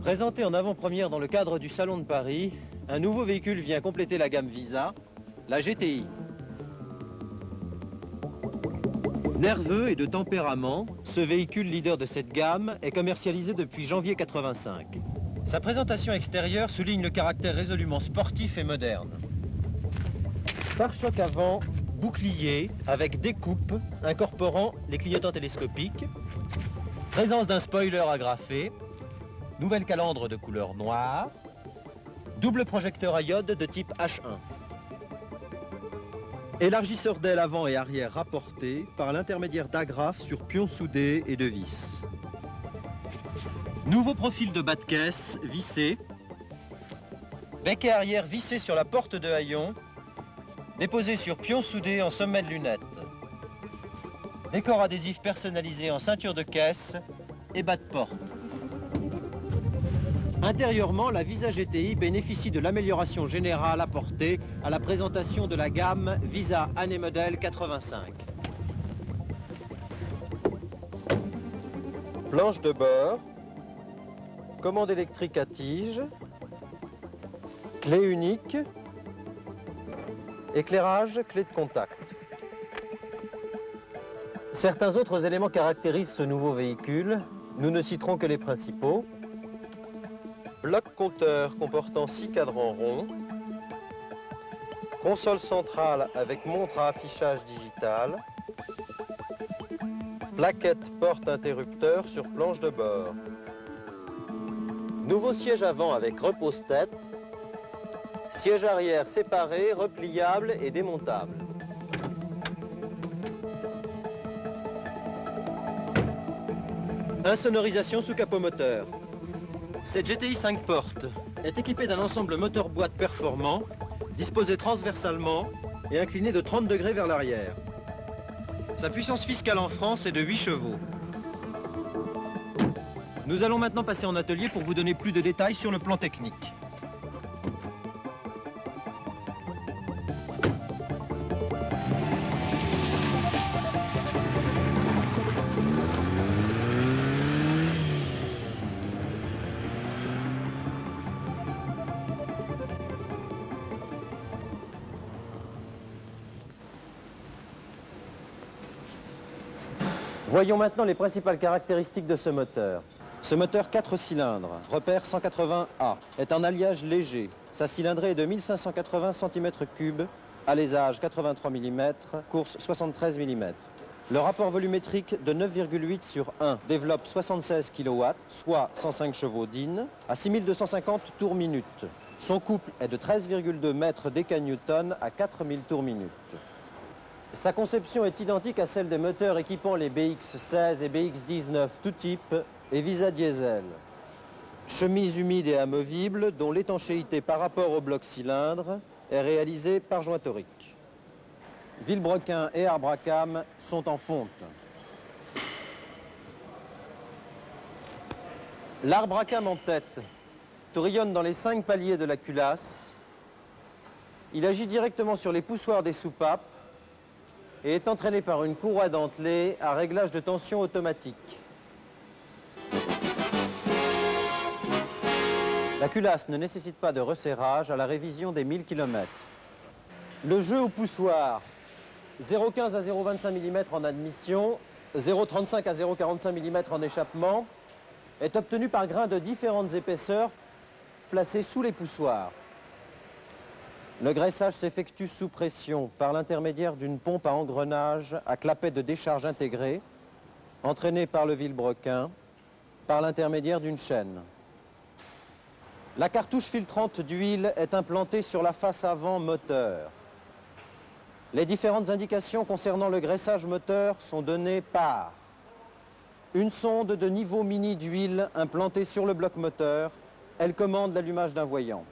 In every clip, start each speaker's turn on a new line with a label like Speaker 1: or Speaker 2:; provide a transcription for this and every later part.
Speaker 1: Présenté en avant-première dans le cadre du Salon de Paris, un nouveau véhicule vient compléter la gamme Visa, la GTI. Nerveux et de tempérament, ce véhicule leader de cette gamme est commercialisé depuis janvier 85. Sa présentation extérieure souligne le caractère résolument sportif et moderne. Pare-choc avant, bouclier avec découpe incorporant les clignotants télescopiques, présence d'un spoiler agrafé, nouvelle calandre de couleur noire, double projecteur à iode de type H1. Élargisseur d'aile avant et arrière rapporté par l'intermédiaire d'agrafes sur pions soudés et de vis. Nouveau profil de bas de caisse vissé, becquet arrière vissé sur la porte de haillon, déposé sur pions soudés en sommet de lunettes. Décor adhésif personnalisé en ceinture de caisse et bas de porte. Intérieurement, la Visa GTI bénéficie de l'amélioration générale apportée à la présentation de la gamme Visa année modèle 85. Planche de bord, commande électrique à tige, clé unique, éclairage, clé de contact. Certains autres éléments caractérisent ce nouveau véhicule. Nous ne citerons que les principaux. Bloc compteur comportant 6 cadrans ronds, console centrale avec montre à affichage digital, plaquette porte-interrupteur sur planche de bord. Nouveau siège avant avec repose-tête, siège arrière séparé, repliable et démontable. Insonorisation sous capot moteur. Cette GTI 5 portes est équipée d'un ensemble moteur-boîte performant, disposé transversalement et incliné de 30 degrés vers l'arrière. Sa puissance fiscale en France est de 8 chevaux. Nous allons maintenant passer en atelier pour vous donner plus de détails sur le plan technique. Voyons maintenant les principales caractéristiques de ce moteur. Ce moteur 4 cylindres, repère 180A, est en alliage léger. Sa cylindrée est de 1580 cm3, alésage 83 mm, course 73 mm. Le rapport volumétrique de 9,8 sur 1 développe 76 kW, soit 105 chevaux d'IN, à 6250 tours minute. Son couple est de 13,2 mètres déca-newton à 4000 tours minute. Sa conception est identique à celle des moteurs équipant les BX16 et BX19 tout type et Visa diesel. Chemise humide et amovible dont l'étanchéité par rapport au bloc cylindre est réalisée par joint torique. Vilebrequin et arbre à cames sont en fonte. L'arbre à cames en tête tourillonne dans les 5 paliers de la culasse. Il agit directement sur les poussoirs des soupapes et est entraîné par une courroie dentelée à réglage de tension automatique. La culasse ne nécessite pas de resserrage à la révision des 1000 km. Le jeu au poussoir, 0,15 à 0,25 mm en admission, 0,35 à 0,45 mm en échappement, est obtenu par grains de différentes épaisseurs placés sous les poussoirs. Le graissage s'effectue sous pression par l'intermédiaire d'une pompe à engrenage à clapet de décharge intégrée, entraînée par le vilebrequin, par l'intermédiaire d'une chaîne. La cartouche filtrante d'huile est implantée sur la face avant moteur. Les différentes indications concernant le graissage moteur sont données par une sonde de niveau mini d'huile implantée sur le bloc moteur. Elle commande l'allumage d'un voyant.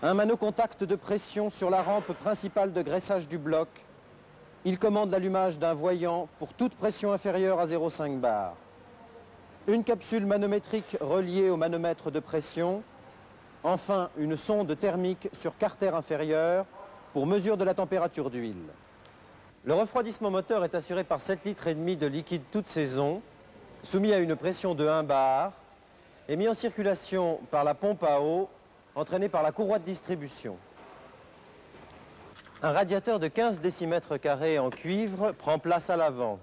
Speaker 1: Un manocontact de pression sur la rampe principale de graissage du bloc. Il commande l'allumage d'un voyant pour toute pression inférieure à 0,5 bar. Une capsule manométrique reliée au manomètre de pression. Enfin, une sonde thermique sur carter inférieur pour mesure de la température d'huile. Le refroidissement moteur est assuré par 7,5 litres de liquide toute saison, soumis à une pression de 1 bar est mis en circulation par la pompe à eau entraînée par la courroie de distribution. Un radiateur de 15 décimètres carrés en cuivre prend place à l'avant.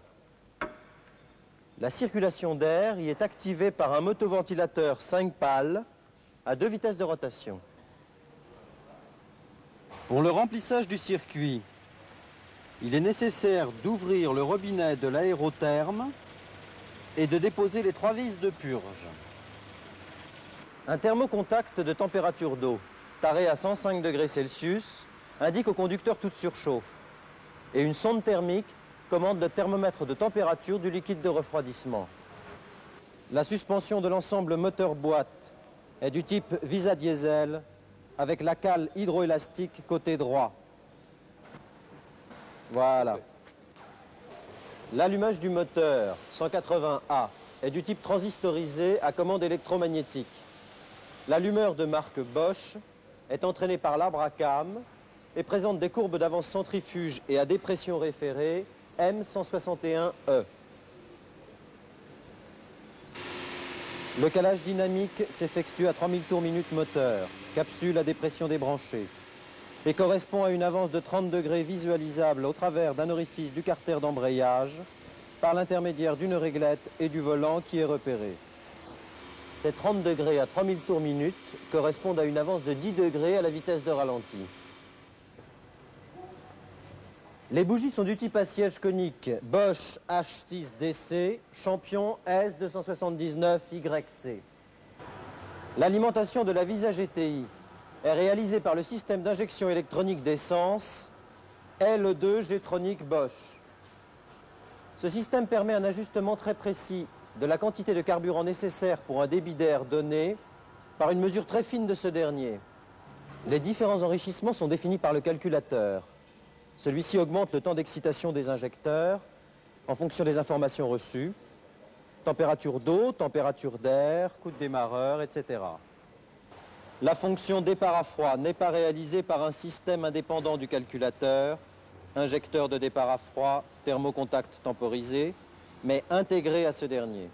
Speaker 1: La circulation d'air y est activée par un motoventilateur 5 pales à 2 vitesses de rotation. Pour le remplissage du circuit, il est nécessaire d'ouvrir le robinet de l'aérotherme et de déposer les 3 vis de purge. Un thermocontact de température d'eau, taré à 105 degrés Celsius, indique au conducteur toute surchauffe. Et une sonde thermique commande le thermomètre de température du liquide de refroidissement. La suspension de l'ensemble moteur-boîte est du type Visa Diesel avec la cale hydroélastique côté droit. Voilà. L'allumage du moteur 180A est du type transistorisé à commande électromagnétique. L'allumeur de marque Bosch est entraîné par l'abracam et présente des courbes d'avance centrifuge et à dépression référée M161E. Le calage dynamique s'effectue à 3000 tours minute moteur, capsule à dépression débranchée, et correspond à une avance de 30 degrés visualisable au travers d'un orifice du carter d'embrayage par l'intermédiaire d'une réglette et du volant qui est repéré. Ces 30 degrés à 3000 tours minute correspondent à une avance de 10 degrés à la vitesse de ralenti. Les bougies sont du type à siège conique Bosch H6DC, Champion S279YC. L'alimentation de la Visa GTI est réalisée par le système d'injection électronique d'essence L2 G-Tronic Bosch. Ce système permet un ajustement très précis de la quantité de carburant nécessaire pour un débit d'air donné par une mesure très fine de ce dernier. Les différents enrichissements sont définis par le calculateur. Celui-ci augmente le temps d'excitation des injecteurs en fonction des informations reçues, température d'eau, température d'air, coup de démarreur, etc. La fonction départ à froid n'est pas réalisée par un système indépendant du calculateur, injecteur de départ à froid, thermocontact temporisé, mais intégré à ce dernier.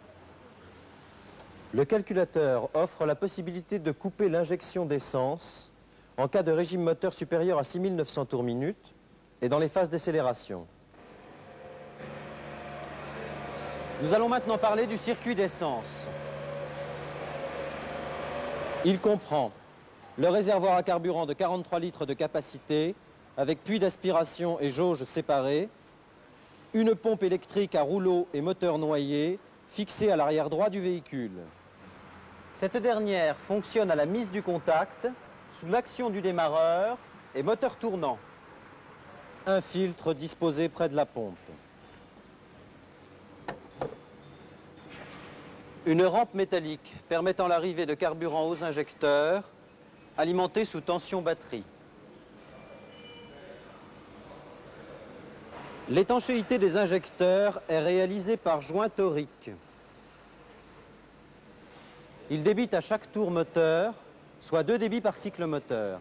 Speaker 1: Le calculateur offre la possibilité de couper l'injection d'essence en cas de régime moteur supérieur à 6900 tours minute et dans les phases d'accélération. Nous allons maintenant parler du circuit d'essence. Il comprend le réservoir à carburant de 43 litres de capacité avec puits d'aspiration et jauge séparée, une pompe électrique à rouleau et moteur noyé fixée à l'arrière droit du véhicule. Cette dernière fonctionne à la mise du contact, sous l'action du démarreur et moteur tournant. Un filtre disposé près de la pompe. Une rampe métallique permettant l'arrivée de carburant aux injecteurs, alimentée sous tension batterie. L'étanchéité des injecteurs est réalisée par joint torique. Il débite à chaque tour moteur, soit 2 débits par cycle moteur.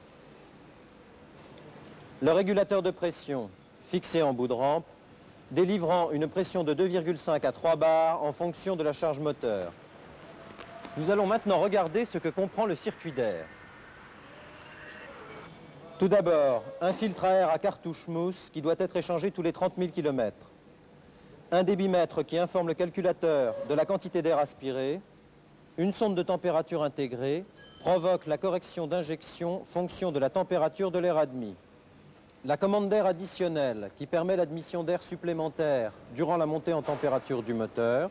Speaker 1: Le régulateur de pression, fixé en bout de rampe, délivrant une pression de 2,5 à 3 bars en fonction de la charge moteur. Nous allons maintenant regarder ce que comprend le circuit d'air. Tout d'abord, un filtre à air à cartouche mousse qui doit être échangé tous les 30 000 km. Un débitmètre qui informe le calculateur de la quantité d'air aspiré. Une sonde de température intégrée provoque la correction d'injection fonction de la température de l'air admis. La commande d'air additionnelle qui permet l'admission d'air supplémentaire durant la montée en température du moteur.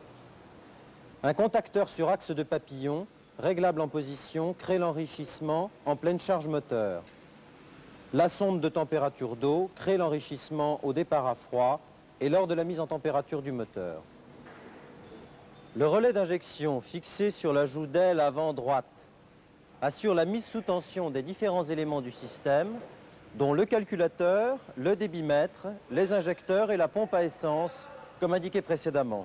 Speaker 1: Un contacteur sur axe de papillon, réglable en position, crée l'enrichissement en pleine charge moteur. La sonde de température d'eau crée l'enrichissement au départ à froid et lors de la mise en température du moteur. Le relais d'injection fixé sur la joue d'aile avant droite assure la mise sous tension des différents éléments du système, dont le calculateur, le débitmètre, les injecteurs et la pompe à essence, comme indiqué précédemment.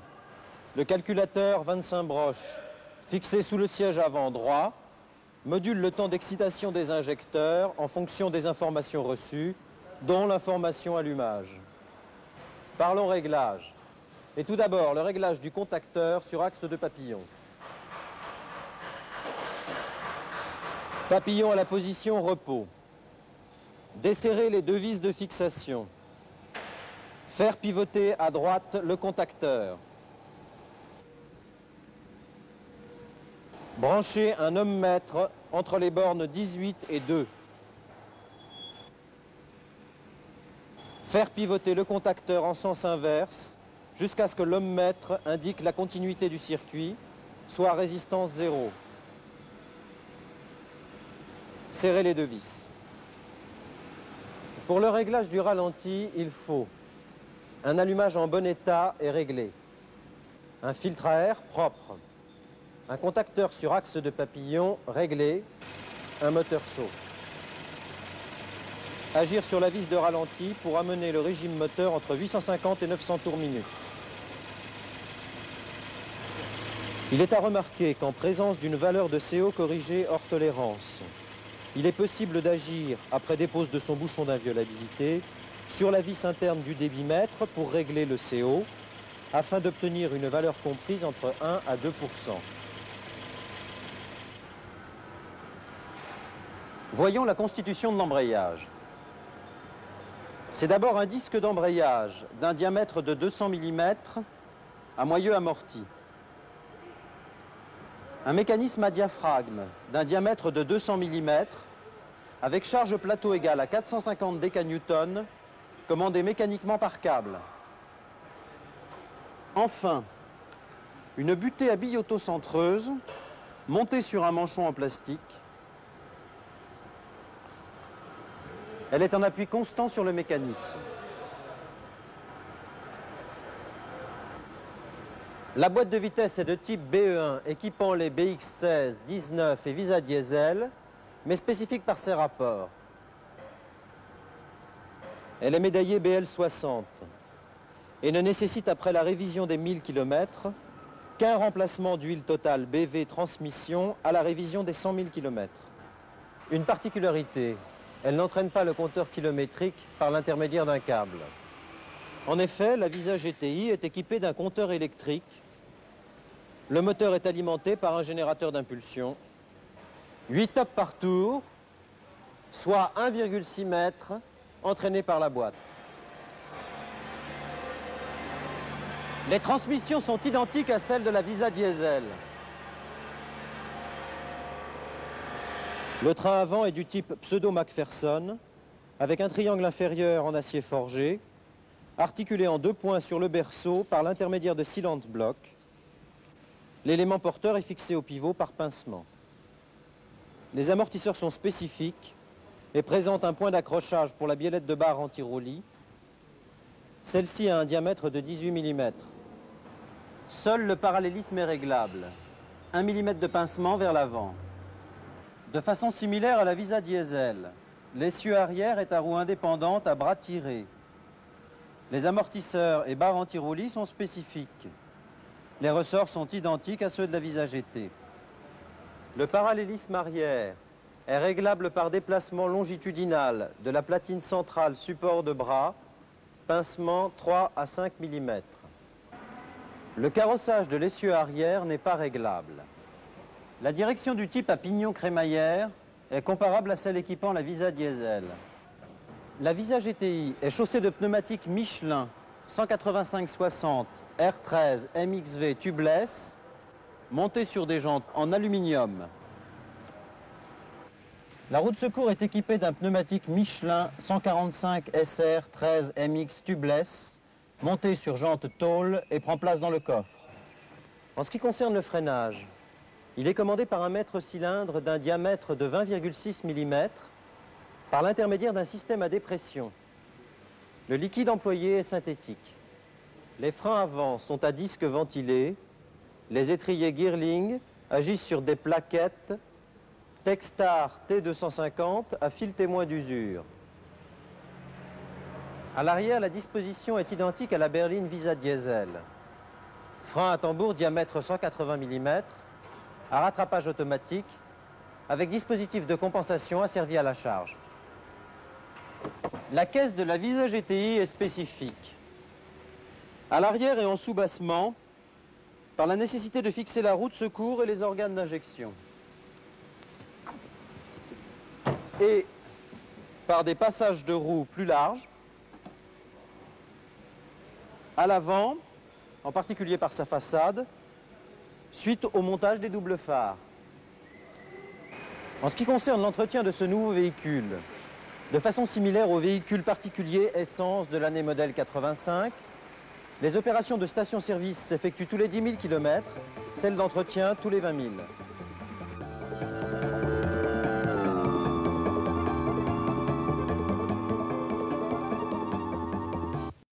Speaker 1: Le calculateur 25 broches, fixé sous le siège avant droit, module le temps d'excitation des injecteurs en fonction des informations reçues, dont l'information allumage. Parlons réglage. Et tout d'abord, le réglage du contacteur sur axe de papillon. Papillon à la position repos. Desserrer les deux vis de fixation. Faire pivoter à droite le contacteur. Brancher un ohmmètre entre les bornes 18 et 2. Faire pivoter le contacteur en sens inverse jusqu'à ce que l'ohmmètre indique la continuité du circuit, soit résistance 0. Serrer les deux vis. Pour le réglage du ralenti, il faut un allumage en bon état et réglé, un filtre à air propre, un contacteur sur axe de papillon réglé, un moteur chaud. Agir sur la vis de ralenti pour amener le régime moteur entre 850 et 900 tours minute. Il est à remarquer qu'en présence d'une valeur de CO corrigée hors tolérance, il est possible d'agir, après dépose de son bouchon d'inviolabilité, sur la vis interne du débitmètre pour régler le CO, afin d'obtenir une valeur comprise entre 1 à 2%. Voyons la constitution de l'embrayage. C'est d'abord un disque d'embrayage d'un diamètre de 200 mm à moyeu amorti. Un mécanisme à diaphragme d'un diamètre de 200 mm avec charge plateau égale à 450 décanewtons, commandé mécaniquement par câble. Enfin, une butée à billes autocentreuses montée sur un manchon en plastique. Elle est en appui constant sur le mécanisme. La boîte de vitesse est de type BE1, équipant les BX16, 19 et Visa Diesel, mais spécifique par ses rapports. Elle est médaillée BL60 et ne nécessite après la révision des 1000 km qu'un remplacement d'huile totale BV transmission à la révision des 100 000 km. Une particularité, elle n'entraîne pas le compteur kilométrique par l'intermédiaire d'un câble. En effet, la Visa GTI est équipée d'un compteur électrique. Le moteur est alimenté par un générateur d'impulsion. 8 tops par tour, soit 1,6 m entraîné par la boîte. Les transmissions sont identiques à celles de la Visa Diesel. Le train avant est du type pseudo-McPherson, avec un triangle inférieur en acier forgé, articulé en 2 points sur le berceau par l'intermédiaire de sealant block. L'élément porteur est fixé au pivot par pincement. Les amortisseurs sont spécifiques et présentent un point d'accrochage pour la biellette de barre anti-roulis. Celle-ci a un diamètre de 18 mm. Seul le parallélisme est réglable. 1 mm de pincement vers l'avant. De façon similaire à la Visa Diesel, l'essieu arrière est à roue indépendante à bras tirés. Les amortisseurs et barres anti-roulis sont spécifiques. Les ressorts sont identiques à ceux de la Visa GT. Le parallélisme arrière est réglable par déplacement longitudinal de la platine centrale support de bras, pincement 3 à 5 mm. Le carrossage de l'essieu arrière n'est pas réglable. La direction du type à pignon crémaillère est comparable à celle équipant la Visa Diesel. La Visa GTI est chaussée de pneumatiques Michelin 185/60 R13 MXV tubeless, montées sur des jantes en aluminium. La roue de secours est équipée d'un pneumatique Michelin 145 SR 13 MX tubeless, monté sur jantes tôle et prend place dans le coffre. En ce qui concerne le freinage, il est commandé par un maître-cylindre d'un diamètre de 20,6 mm par l'intermédiaire d'un système à dépression. Le liquide employé est synthétique. Les freins avant sont à disque ventilé. Les étriers Girling agissent sur des plaquettes Textar T250 à fil témoin d'usure. À l'arrière, la disposition est identique à la berline Visa Diesel. Frein à tambour diamètre 180 mm, à rattrapage automatique, avec dispositif de compensation asservi à la charge. La caisse de la Visa GTI est spécifique. À l'arrière et en sous-bassement, par la nécessité de fixer la roue de secours et les organes d'injection. et par des passages de roues plus larges à l'avant, en particulier par sa façade, suite au montage des doubles phares. En ce qui concerne l'entretien de ce nouveau véhicule, de façon similaire aux véhicules particuliers essence de l'année modèle 85, les opérations de station-service s'effectuent tous les 10 000 km, celles d'entretien tous les 20 000.